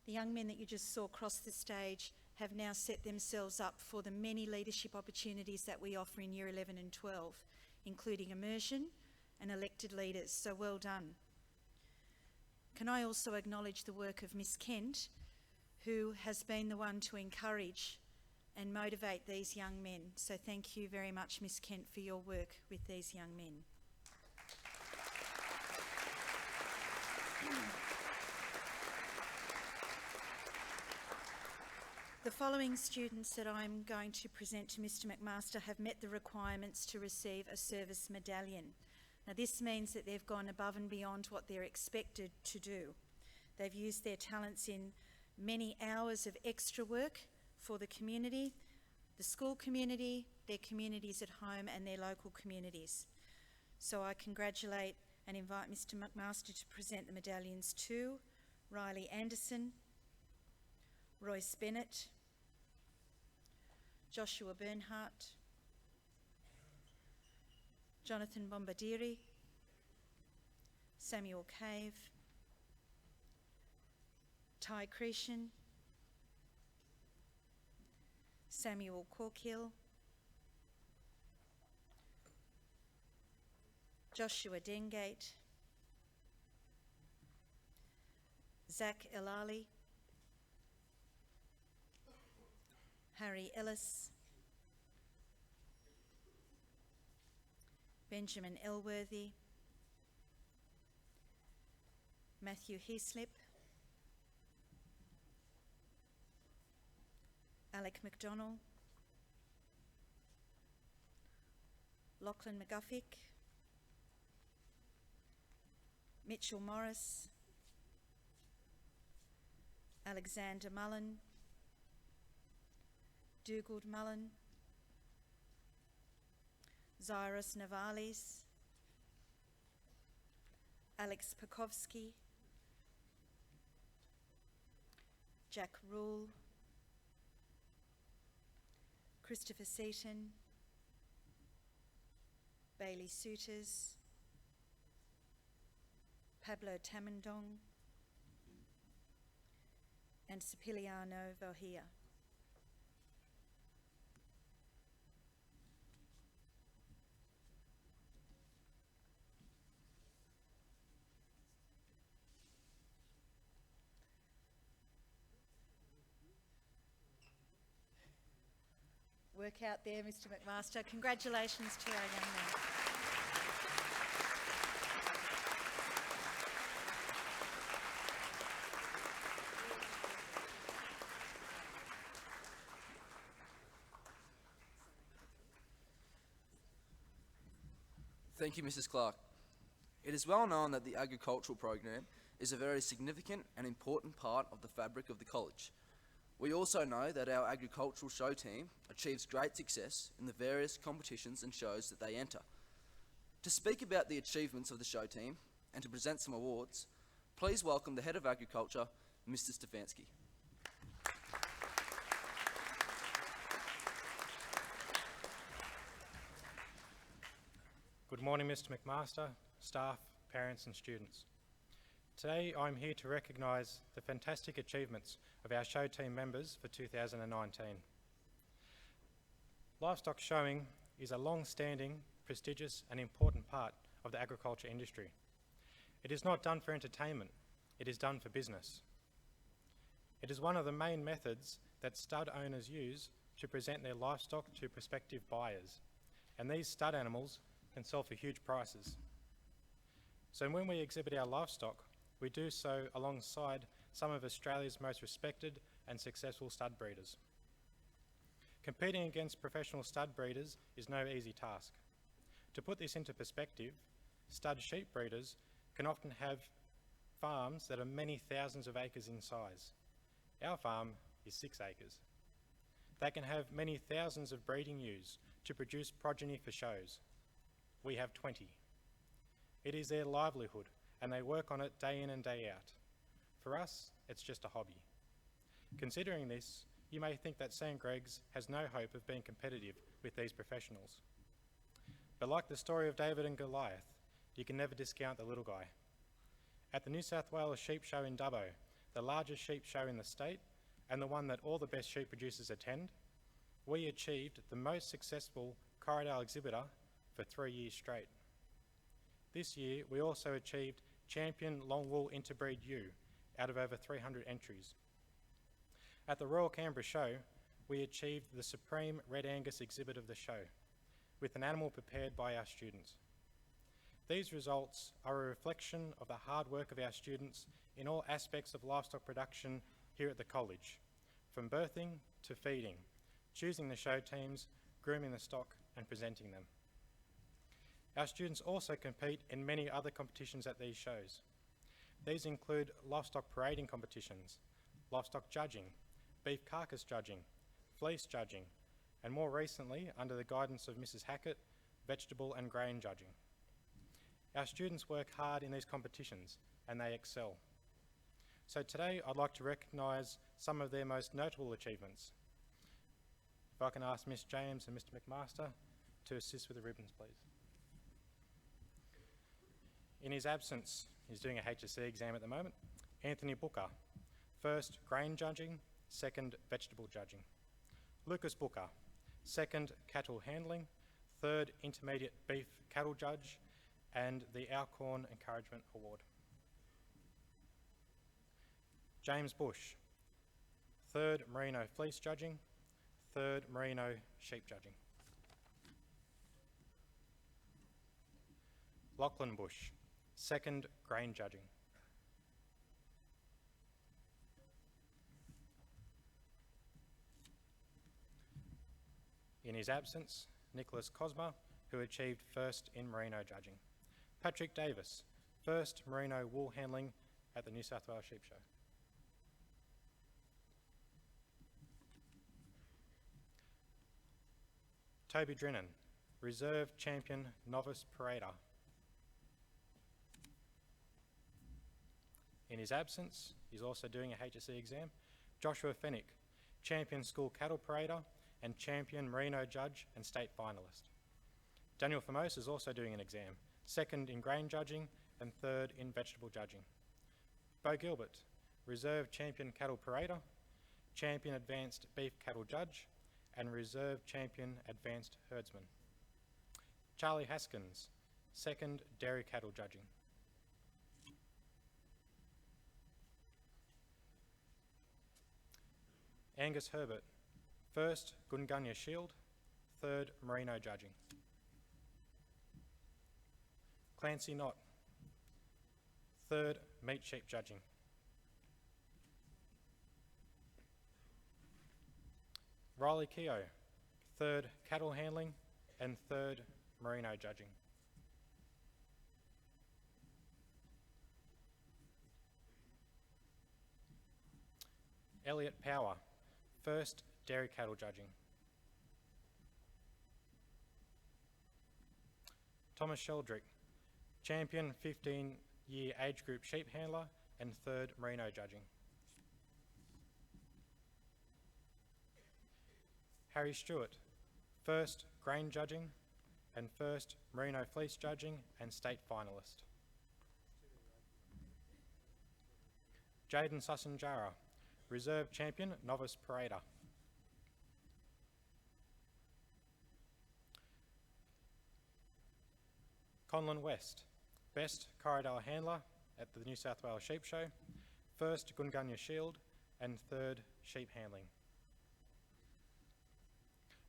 The young men that you just saw cross the stage have now set themselves up for the many leadership opportunities that we offer in Year 11 and 12, including immersion and elected leaders, so well done. Can I also acknowledge the work of Miss Kent, who has been the one to encourage and motivate these young men. So thank you very much, Miss Kent, for your work with these young men. The following students that I'm going to present to Mr McMaster have met the requirements to receive a service medallion. Now this means that they've gone above and beyond what they're expected to do. They've used their talents in many hours of extra work for the community, the school community, their communities at home and their local communities. So I congratulate and invite Mr McMaster to present the medallions to Riley Anderson, Royce Bennett, Joshua Bernhardt, Jonathan Bombardieri, Samuel Cave, Ty Cretion, Samuel Corkill, Joshua Dengate, Zach Elali, Harry Ellis, Benjamin Elworthy, Matthew Heaslip, Alec McDonnell, Lachlan McGuffick, Mitchell Morris, Alexander Mullen, Dugald Mullen, Zyros Navalis, Alex Pekowski, Jack Rule, Christopher Seaton, Bailey Suiters, Pablo Tamandong, and Siciliano Vohia. Work out there, Mr. McMaster. Congratulations to our young men. Thank you, Mrs. Clark. It is well known that the agricultural program is a very significant and important part of the fabric of the college. We also know that our agricultural show team achieves great success in the various competitions and shows that they enter. To speak about the achievements of the show team and to present some awards, please welcome the Head of Agriculture, Mr. Stefanski. Good morning, Mr. McMaster, staff, parents and students. Today I'm here to recognise the fantastic achievements of our show team members for 2019. Livestock showing is a long-standing, prestigious and important part of the agriculture industry. It is not done for entertainment, it is done for business. It is one of the main methods that stud owners use to present their livestock to prospective buyers, and these stud animals can sell for huge prices. So when we exhibit our livestock, we do so alongside some of Australia's most respected and successful stud breeders. Competing against professional stud breeders is no easy task. To put this into perspective, stud sheep breeders can often have farms that are many thousands of acres in size. Our farm is 6 acres. They can have many thousands of breeding ewes to produce progeny for shows. We have 20. It is their livelihood and they work on it day in and day out. For us, it's just a hobby. Considering this, you may think that St. Greg's has no hope of being competitive with these professionals. But like the story of David and Goliath, you can never discount the little guy. At the New South Wales Sheep Show in Dubbo, the largest sheep show in the state and the one that all the best sheep producers attend, we achieved the most successful Corriedale exhibitor for 3 years straight. This year, we also achieved Champion Long Wool Interbreed Ewe out of over 300 entries. At the Royal Canberra Show, we achieved the Supreme Red Angus exhibit of the show, with an animal prepared by our students. These results are a reflection of the hard work of our students in all aspects of livestock production here at the college, from birthing to feeding, choosing the show teams, grooming the stock and presenting them. Our students also compete in many other competitions at these shows. These include livestock parading competitions, livestock judging, beef carcass judging, fleece judging, and more recently, under the guidance of Mrs. Hackett, vegetable and grain judging. Our students work hard in these competitions and they excel. So today I'd like to recognise some of their most notable achievements. If I can ask Ms. James and Mr. McMaster to assist with the ribbons, please. In his absence, he's doing a HSC exam at the moment, Anthony Booker, first grain judging, second vegetable judging. Lucas Booker, second cattle handling, third intermediate beef cattle judge, and the Alcorn Encouragement Award. James Bush, third merino fleece judging, third merino sheep judging. Lachlan Bush, second grain judging. In his absence, Nicholas Cosma, who achieved first in merino judging. Patrick Davis, first merino wool handling at the New South Wales Sheep Show. Toby Drennan, reserve champion novice parader. In his absence, he's also doing a HSC exam. Joshua Fennick, champion school cattle parader and champion merino judge and state finalist. Daniel Famos is also doing an exam, second in grain judging and third in vegetable judging. Bo Gilbert, Reserve Champion Cattle Parader, Champion Advanced Beef Cattle Judge, and Reserve Champion Advanced Herdsman. Charlie Haskins, second Dairy Cattle Judging. Angus Herbert, first Gungunya Shield, third Merino Judging. Clancy Knott, third Meat Sheep Judging. Riley Keogh, third Cattle Handling and third Merino Judging. Elliot Power, first Dairy Cattle Judging. Thomas Sheldrick, Champion 15-year age group sheep handler and third Merino Judging. Harry Stewart, first Grain Judging and first Merino Fleece Judging and state finalist. Jaden Sussanjara, Reserve Champion Novice Parader. Conlon West, best Corridor handler at the New South Wales Sheep Show, first Gungunya Shield and third Sheep Handling.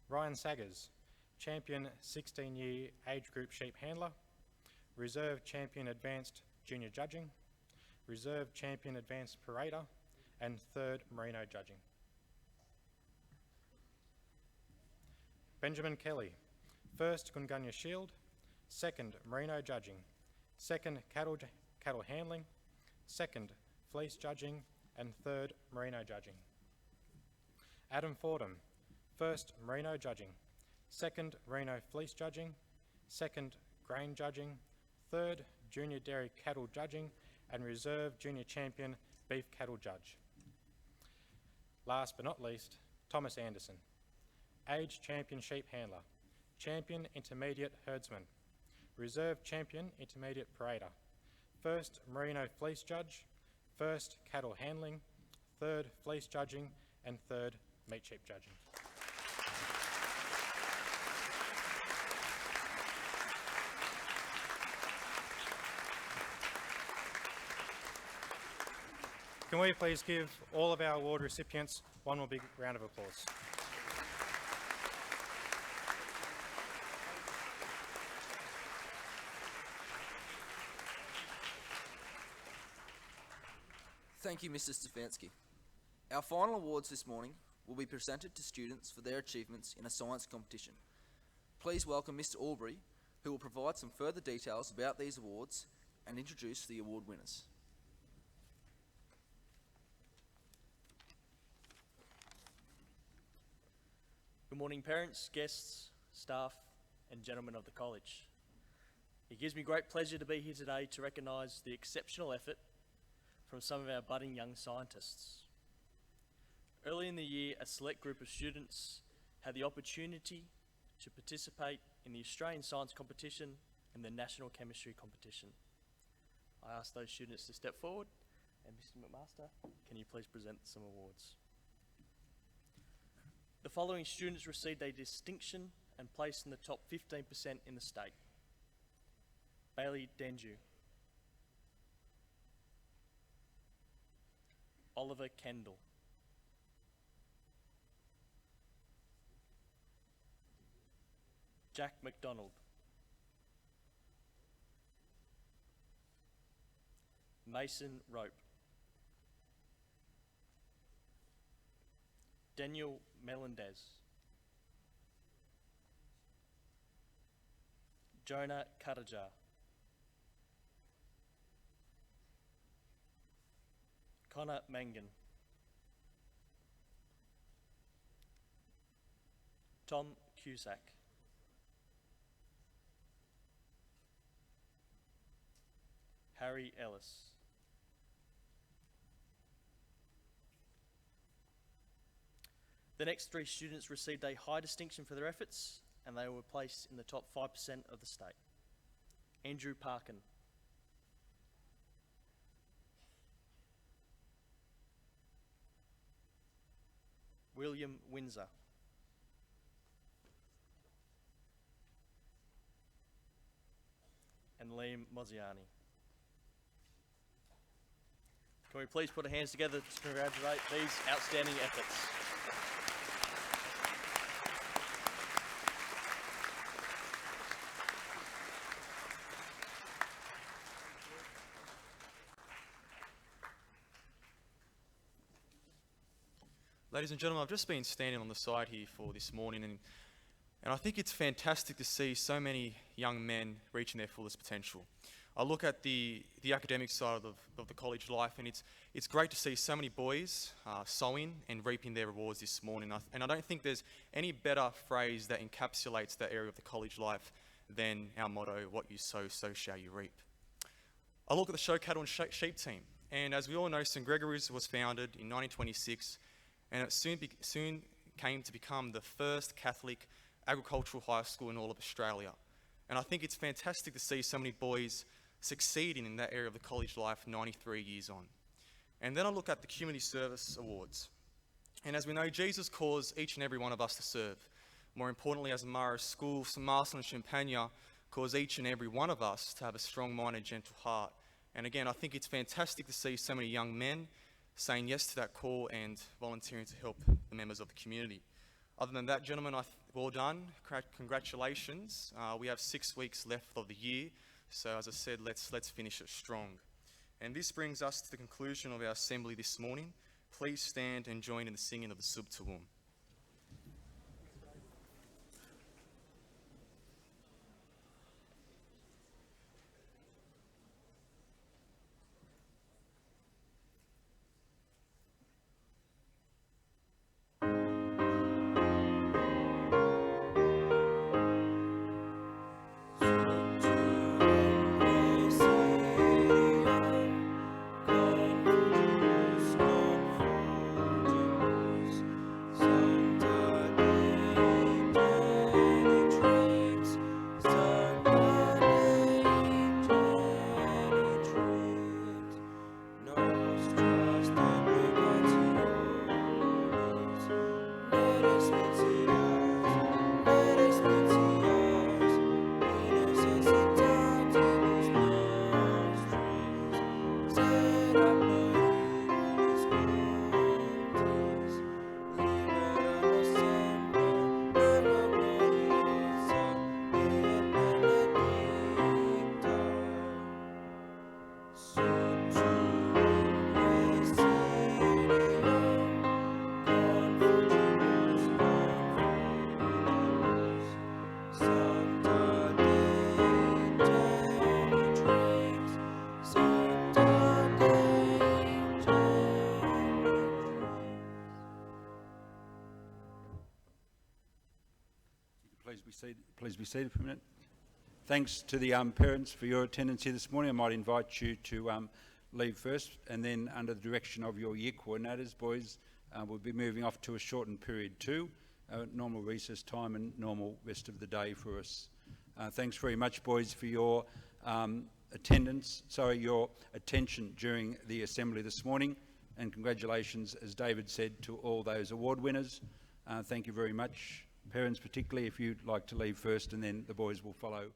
Ryan Saggers, Champion 16-year age group sheep handler, Reserve Champion Advanced Junior Judging, Reserve Champion Advanced Parader, and third Merino Judging. Benjamin Kelly, first Gungunya Shield, second Merino Judging, second Cattle Handling, second Fleece Judging, and third Merino Judging. Adam Fordham, first Merino Judging, second Merino Fleece Judging, second Grain Judging, third Junior Dairy Cattle Judging, and Reserve Junior Champion Beef Cattle Judge. Last but not least, Thomas Anderson, Age Champion Sheep Handler, Champion Intermediate Herdsman, Reserve Champion Intermediate Parader, first Merino Fleece Judge, first Cattle Handling, third Fleece Judging, and third Meat Sheep Judging. Can we please give all of our award recipients one more big round of applause? Thank you, Mr. Stefanski. Our final awards this morning will be presented to students for their achievements in a science competition. Please welcome Mr. Albury, who will provide some further details about these awards and introduce the award winners. Good morning, parents, guests, staff, and gentlemen of the college. It gives me great pleasure to be here today to recognise the exceptional effort from some of our budding young scientists. Early in the year, a select group of students had the opportunity to participate in the Australian Science Competition and the National Chemistry Competition. I asked those students to step forward, and Mr. McMaster, can you please present some awards? The following students received a distinction and placed in the top 15% in the state. Bailey Denju, Oliver Kendall, Jack McDonald, Mason Rope, Daniel Melendez, Jonah Katajar, Connor Mangan, Tom Cusack, Harry Ellis, the next three students received a high distinction for their efforts, and they were placed in the top 5% of the state. Andrew Parkin, William Windsor. And Liam Mozziani. Can we please put our hands together to congratulate these outstanding efforts? Ladies and gentlemen, I've just been standing on the side here for this morning, and I think it's fantastic to see so many young men reaching their fullest potential. I look at the academic side of the college life, and it's great to see so many boys sowing and reaping their rewards this morning. And I don't think there's any better phrase that encapsulates that area of the college life than our motto, "What you sow, so shall you reap." I look at the show cattle and sheep team, and as we all know, St Gregory's was founded in 1926, and it soon came to become the first Catholic agricultural high school in all of Australia. And I think it's fantastic to see so many boys succeeding in that area of the college life 93 years on. And then I look at the Community Service Awards. And as we know, Jesus calls each and every one of us to serve. More importantly, as Amara School, St Marcel and Champagne calls each and every one of us to have a strong mind and gentle heart. And again, I think it's fantastic to see so many young men saying yes to that call and volunteering to help the members of the community. Other than that, gentlemen, well done. Congratulations. We have 6 weeks left of the year, so as I said, let's finish it strong. And this brings us to the conclusion of our assembly this morning. Please stand and join in the singing of the Sub Tuum. Please be seated for a minute. Thanks to the parents for your attendance here this morning. I might invite you to leave first, and then under the direction of your year coordinators, boys, we'll be moving off to a shortened period 2, normal recess time and normal rest of the day for us. Thanks very much, boys, for your your attention during the assembly this morning, and congratulations, as David said, to all those award winners. Thank you very much. Parents particularly, if you'd like to leave first, and then the boys will follow